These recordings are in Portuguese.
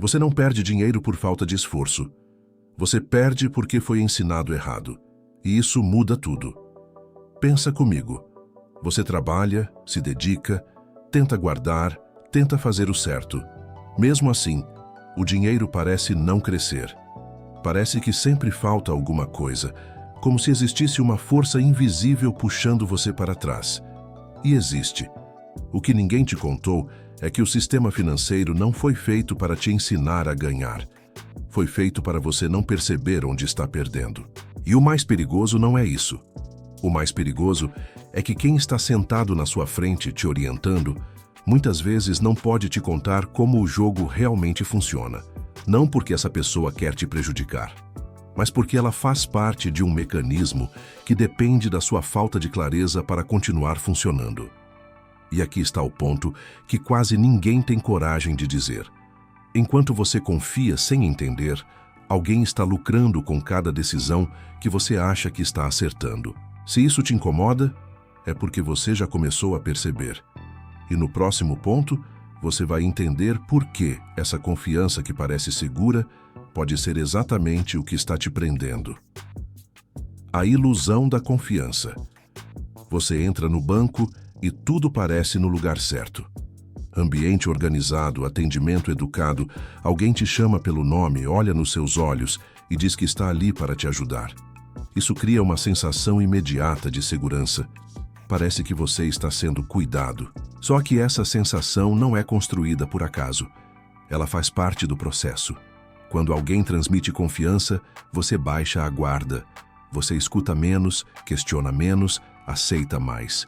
Você não perde dinheiro por falta de esforço. Você perde porque foi ensinado errado. E isso muda tudo. Pensa comigo. Você trabalha, se dedica, tenta guardar, tenta fazer o certo. Mesmo assim, o dinheiro parece não crescer. Parece que sempre falta alguma coisa, como se existisse uma força invisível puxando você para trás. E existe. O que ninguém te contou é que o sistema financeiro não foi feito para te ensinar a ganhar. Foi feito para você não perceber onde está perdendo. E o mais perigoso não é isso. O mais perigoso é que quem está sentado na sua frente te orientando, muitas vezes não pode te contar como o jogo realmente funciona. Não porque essa pessoa quer te prejudicar, mas porque ela faz parte de um mecanismo que depende da sua falta de clareza para continuar funcionando. E aqui está o ponto que quase ninguém tem coragem de dizer. Enquanto você confia sem entender, alguém está lucrando com cada decisão que você acha que está acertando. Se isso te incomoda, é porque você já começou a perceber. E no próximo ponto, você vai entender por que essa confiança que parece segura pode ser exatamente o que está te prendendo. A ilusão da confiança. Você entra no banco e tudo parece no lugar certo. Ambiente organizado, atendimento educado, alguém te chama pelo nome, olha nos seus olhos e diz que está ali para te ajudar. Isso cria uma sensação imediata de segurança. Parece que você está sendo cuidado. Só que essa sensação não é construída por acaso. Ela faz parte do processo. Quando alguém transmite confiança, você baixa a guarda. Você escuta menos, questiona menos, aceita mais.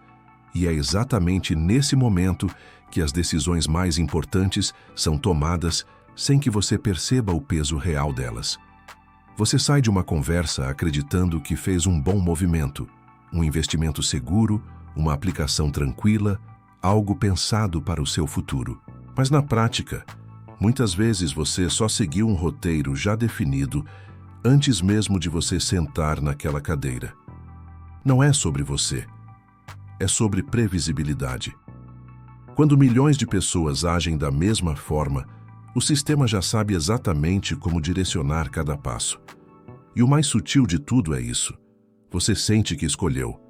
E é exatamente nesse momento que as decisões mais importantes são tomadas sem que você perceba o peso real delas. Você sai de uma conversa acreditando que fez um bom movimento, um investimento seguro, uma aplicação tranquila, algo pensado para o seu futuro. Mas na prática, muitas vezes você só seguiu um roteiro já definido antes mesmo de você sentar naquela cadeira. Não é sobre você. É sobre previsibilidade. Quando milhões de pessoas agem da mesma forma, o sistema já sabe exatamente como direcionar cada passo. E o mais sutil de tudo é isso. Você sente que escolheu.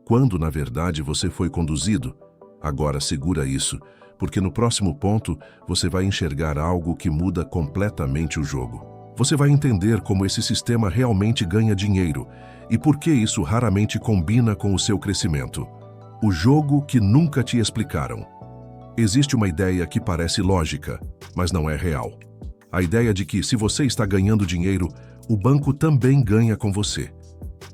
Quando, na verdade, você foi conduzido. Agora segura isso, porque no próximo ponto você vai enxergar algo que muda completamente o jogo. Você vai entender como esse sistema realmente ganha dinheiro e por que isso raramente combina com o seu crescimento. O jogo que nunca te explicaram. Existe uma ideia que parece lógica, mas não é real. A ideia de que, se você está ganhando dinheiro, o banco também ganha com você.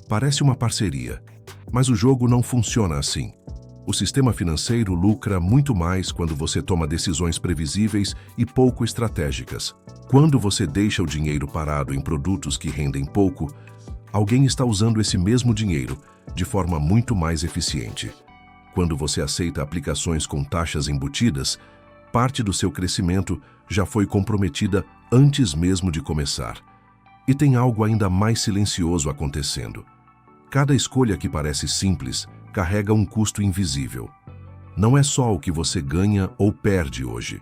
Parece uma parceria, mas o jogo não funciona assim. O sistema financeiro lucra muito mais quando você toma decisões previsíveis e pouco estratégicas. Quando você deixa o dinheiro parado em produtos que rendem pouco, alguém está usando esse mesmo dinheiro de forma muito mais eficiente. Quando você aceita aplicações com taxas embutidas, parte do seu crescimento já foi comprometida antes mesmo de começar. E tem algo ainda mais silencioso acontecendo. Cada escolha que parece simples carrega um custo invisível. Não é só o que você ganha ou perde hoje.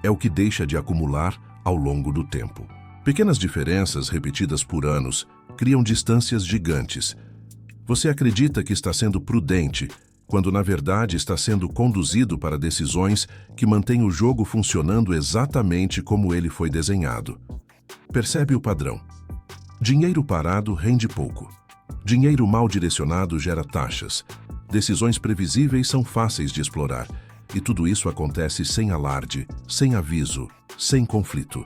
É o que deixa de acumular ao longo do tempo. Pequenas diferenças repetidas por anos criam distâncias gigantes. Você acredita que está sendo prudente, quando na verdade está sendo conduzido para decisões que mantêm o jogo funcionando exatamente como ele foi desenhado. Percebe o padrão? Dinheiro parado rende pouco. Dinheiro mal direcionado gera taxas. Decisões previsíveis são fáceis de explorar. E tudo isso acontece sem alarde, sem aviso, sem conflito.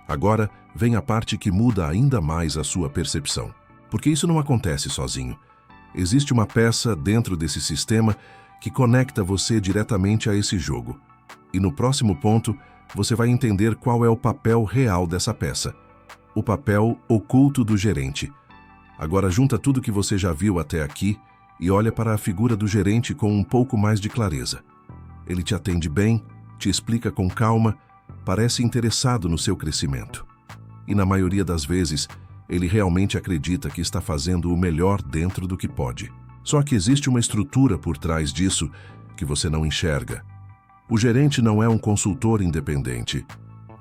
Agora vem a parte que muda ainda mais a sua percepção. Porque isso não acontece sozinho. Existe uma peça dentro desse sistema que conecta você diretamente a esse jogo. E no próximo ponto, você vai entender qual é o papel real dessa peça. O papel oculto do gerente. Agora junta tudo que você já viu até aqui e olha para a figura do gerente com um pouco mais de clareza. Ele te atende bem, te explica com calma, parece interessado no seu crescimento. E na maioria das vezes, ele realmente acredita que está fazendo o melhor dentro do que pode. Só que existe uma estrutura por trás disso que você não enxerga. O gerente não é um consultor independente.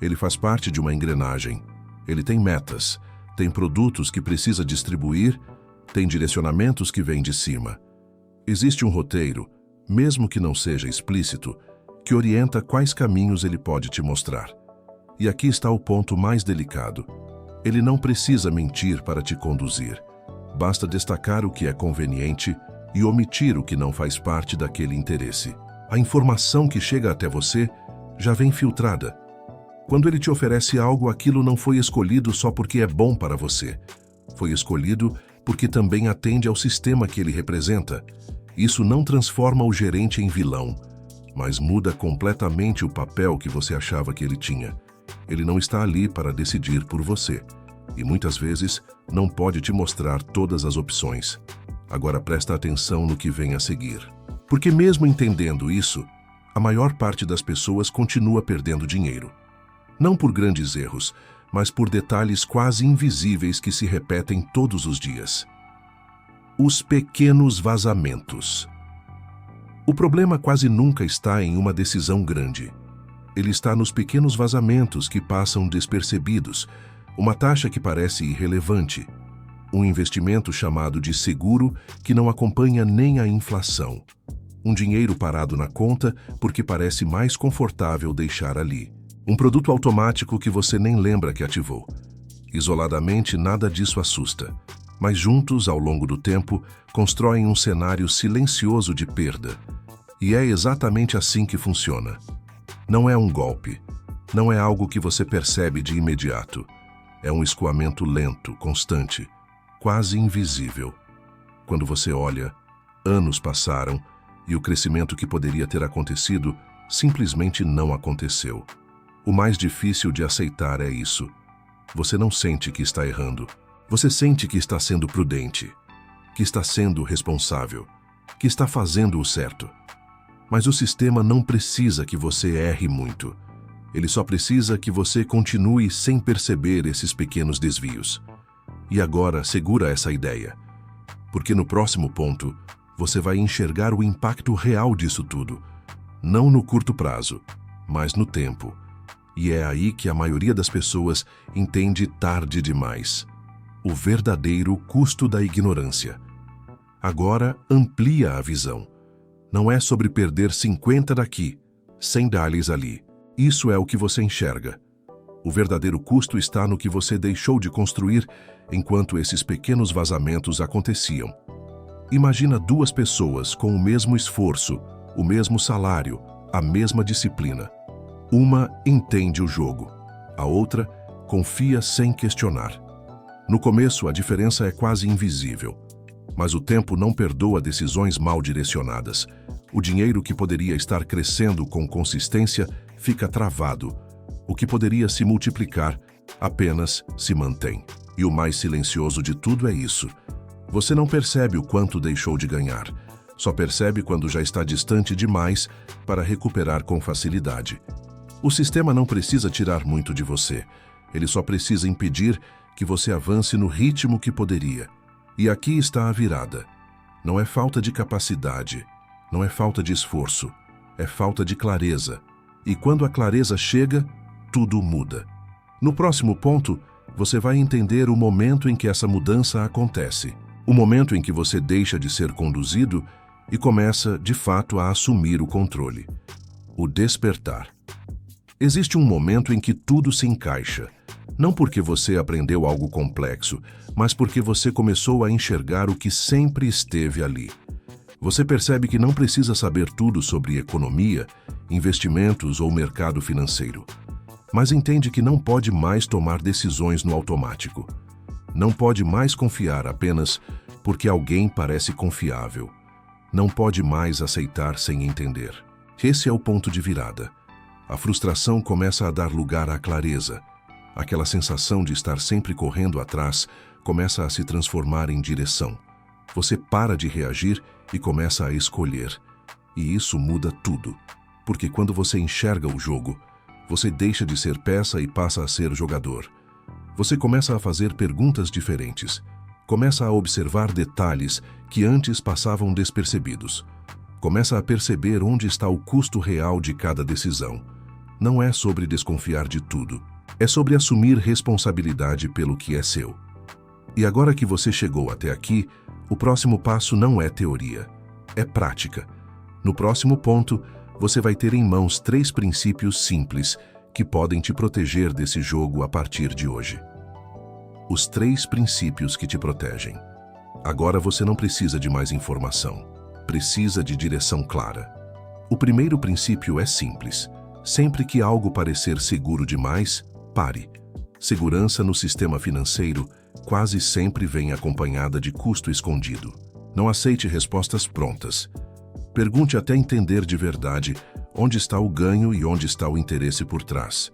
Ele faz parte de uma engrenagem. Ele tem metas, tem produtos que precisa distribuir, tem direcionamentos que vêm de cima. Existe um roteiro, mesmo que não seja explícito, que orienta quais caminhos ele pode te mostrar. E aqui está o ponto mais delicado. Ele não precisa mentir para te conduzir. Basta destacar o que é conveniente e omitir o que não faz parte daquele interesse. A informação que chega até você já vem filtrada. Quando ele te oferece algo, aquilo não foi escolhido só porque é bom para você. Foi escolhido porque também atende ao sistema que ele representa. Isso não transforma o gerente em vilão, mas muda completamente o papel que você achava que ele tinha. Ele não está ali para decidir por você. E muitas vezes não pode te mostrar todas as opções. Agora presta atenção no que vem a seguir. Porque mesmo entendendo isso, a maior parte das pessoas continua perdendo dinheiro. Não por grandes erros, mas por detalhes quase invisíveis que se repetem todos os dias. Os pequenos vazamentos. O problema quase nunca está em uma decisão grande. Ele está nos pequenos vazamentos que passam despercebidos, uma taxa que parece irrelevante, um investimento chamado de seguro que não acompanha nem a inflação, um dinheiro parado na conta porque parece mais confortável deixar ali, um produto automático que você nem lembra que ativou. Isoladamente, nada disso assusta, mas juntos, ao longo do tempo, constroem um cenário silencioso de perda. E é exatamente assim que funciona. Não é um golpe, não é algo que você percebe de imediato. É um escoamento lento, constante, quase invisível. Quando você olha, anos passaram e o crescimento que poderia ter acontecido simplesmente não aconteceu. O mais difícil de aceitar é isso. Você não sente que está errando. Você sente que está sendo prudente, que está sendo responsável, que está fazendo o certo. Mas o sistema não precisa que você erre muito. Ele só precisa que você continue sem perceber esses pequenos desvios. E agora, segura essa ideia. Porque no próximo ponto, você vai enxergar o impacto real disso tudo. Não no curto prazo, mas no tempo. E é aí que a maioria das pessoas entende tarde demais. O verdadeiro custo da ignorância. Agora, amplia a visão. Não é sobre perder 50 daqui, 100 dólares ali. Isso é o que você enxerga. O verdadeiro custo está no que você deixou de construir enquanto esses pequenos vazamentos aconteciam. Imagina duas pessoas com o mesmo esforço, o mesmo salário, a mesma disciplina. Uma entende o jogo, a outra confia sem questionar. No começo, a diferença é quase invisível, mas o tempo não perdoa decisões mal direcionadas. O dinheiro que poderia estar crescendo com consistência fica travado. O que poderia se multiplicar apenas se mantém. E o mais silencioso de tudo é isso. Você não percebe o quanto deixou de ganhar. Só percebe quando já está distante demais para recuperar com facilidade. O sistema não precisa tirar muito de você. Ele só precisa impedir que você avance no ritmo que poderia. E aqui está a virada. Não é falta de capacidade, não é falta de esforço, é falta de clareza. E quando a clareza chega, tudo muda. No próximo ponto, você vai entender o momento em que essa mudança acontece. O momento em que você deixa de ser conduzido e começa, de fato, a assumir o controle. O despertar. Existe um momento em que tudo se encaixa. Não porque você aprendeu algo complexo, mas porque você começou a enxergar o que sempre esteve ali. Você percebe que não precisa saber tudo sobre economia, investimentos ou mercado financeiro, mas entende que não pode mais tomar decisões no automático. Não pode mais confiar apenas porque alguém parece confiável. Não pode mais aceitar sem entender. Esse é o ponto de virada. A frustração começa a dar lugar à clareza. Aquela sensação de estar sempre correndo atrás começa a se transformar em direção. Você para de reagir e começa a escolher. E isso muda tudo. Porque quando você enxerga o jogo, você deixa de ser peça e passa a ser jogador. Você começa a fazer perguntas diferentes. Começa a observar detalhes que antes passavam despercebidos. Começa a perceber onde está o custo real de cada decisão. não é sobre desconfiar de tudo. É sobre assumir responsabilidade pelo que é seu. E agora que você chegou até aqui, o próximo passo não é teoria, é prática. No próximo ponto, você vai ter em mãos 3 princípios simples que podem te proteger desse jogo a partir de hoje. Os 3 princípios que te protegem. Agora você não precisa de mais informação, precisa de direção clara. O primeiro princípio é simples. Sempre que algo parecer seguro demais, pare. Segurança no sistema financeiro quase sempre vem acompanhada de custo escondido. Não aceite respostas prontas. Pergunte até entender de verdade onde está o ganho e onde está o interesse por trás.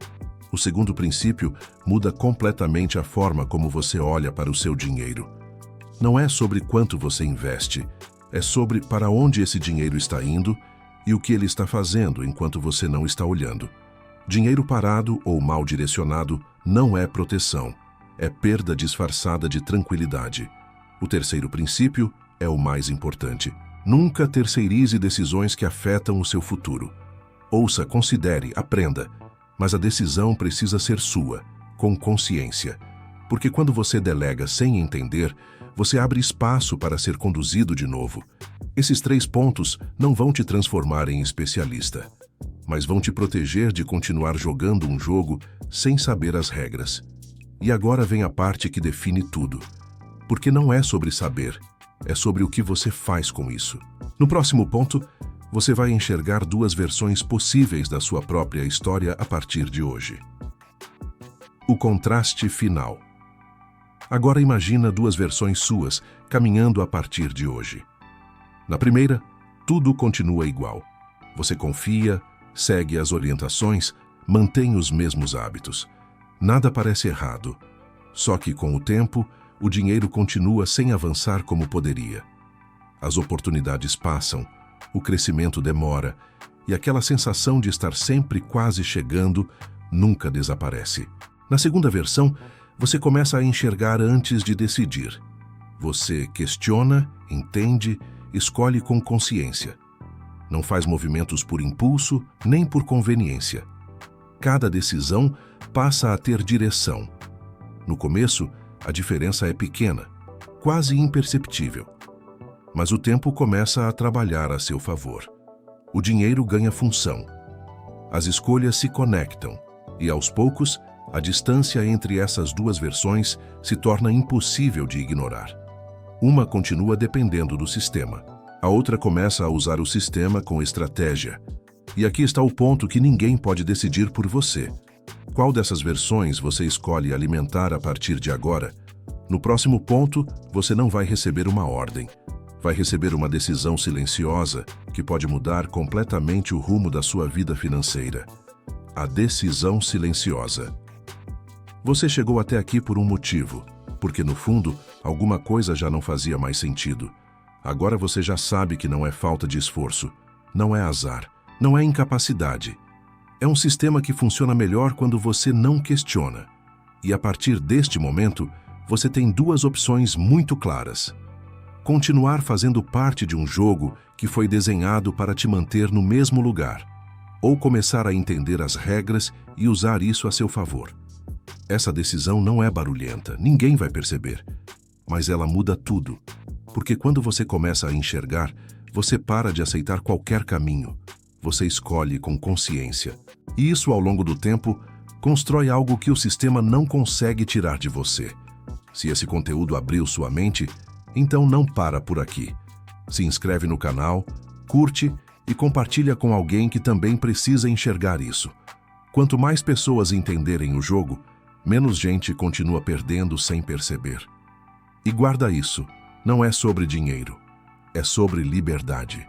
O segundo princípio muda completamente a forma como você olha para o seu dinheiro. Não é sobre quanto você investe, é sobre para onde esse dinheiro está indo e o que ele está fazendo enquanto você não está olhando. Dinheiro parado ou mal direcionado não é proteção, é perda disfarçada de tranquilidade. O terceiro princípio é o mais importante. Nunca terceirize decisões que afetam o seu futuro. Ouça, considere, aprenda, mas a decisão precisa ser sua, com consciência. Porque quando você delega sem entender, você abre espaço para ser conduzido de novo. Esses 3 pontos não vão te transformar em especialista, mas vão te proteger de continuar jogando um jogo sem saber as regras. E agora vem a parte que define tudo. Porque não é sobre saber, é sobre o que você faz com isso. No próximo ponto, você vai enxergar 2 versões possíveis da sua própria história a partir de hoje. O contraste final. Agora imagina 2 versões suas caminhando a partir de hoje. Na primeira, tudo continua igual. Você confia, segue as orientações, mantém os mesmos hábitos. Nada parece errado. Só que com o tempo, o dinheiro continua sem avançar como poderia. As oportunidades passam, o crescimento demora e aquela sensação de estar sempre quase chegando nunca desaparece. Na segunda versão, você começa a enxergar antes de decidir. Você questiona, entende, escolhe com consciência. Não faz movimentos por impulso nem por conveniência. Cada decisão passa a ter direção. No começo, a diferença é pequena, quase imperceptível. Mas o tempo começa a trabalhar a seu favor. O dinheiro ganha função. As escolhas se conectam e, aos poucos, a distância entre essas 2 versões se torna impossível de ignorar. Uma continua dependendo do sistema. A outra começa a usar o sistema com estratégia. E aqui está o ponto que ninguém pode decidir por você. Qual dessas versões você escolhe alimentar a partir de agora? No próximo ponto, você não vai receber uma ordem. Vai receber uma decisão silenciosa que pode mudar completamente o rumo da sua vida financeira. A decisão silenciosa. Você chegou até aqui por um motivo, porque no fundo, alguma coisa já não fazia mais sentido. Agora você já sabe que não é falta de esforço, não é azar, não é incapacidade. É um sistema que funciona melhor quando você não questiona. E a partir deste momento, você tem 2 opções muito claras. Continuar fazendo parte de um jogo que foi desenhado para te manter no mesmo lugar, ou começar a entender as regras e usar isso a seu favor. Essa decisão não é barulhenta, ninguém vai perceber, mas ela muda tudo. Porque quando você começa a enxergar, você para de aceitar qualquer caminho. Você escolhe com consciência. E isso, ao longo do tempo, constrói algo que o sistema não consegue tirar de você. Se esse conteúdo abriu sua mente, então não para por aqui. Se inscreve no canal, curte e compartilha com alguém que também precisa enxergar isso. Quanto mais pessoas entenderem o jogo, menos gente continua perdendo sem perceber. E guarda isso. Não é sobre dinheiro, é sobre liberdade.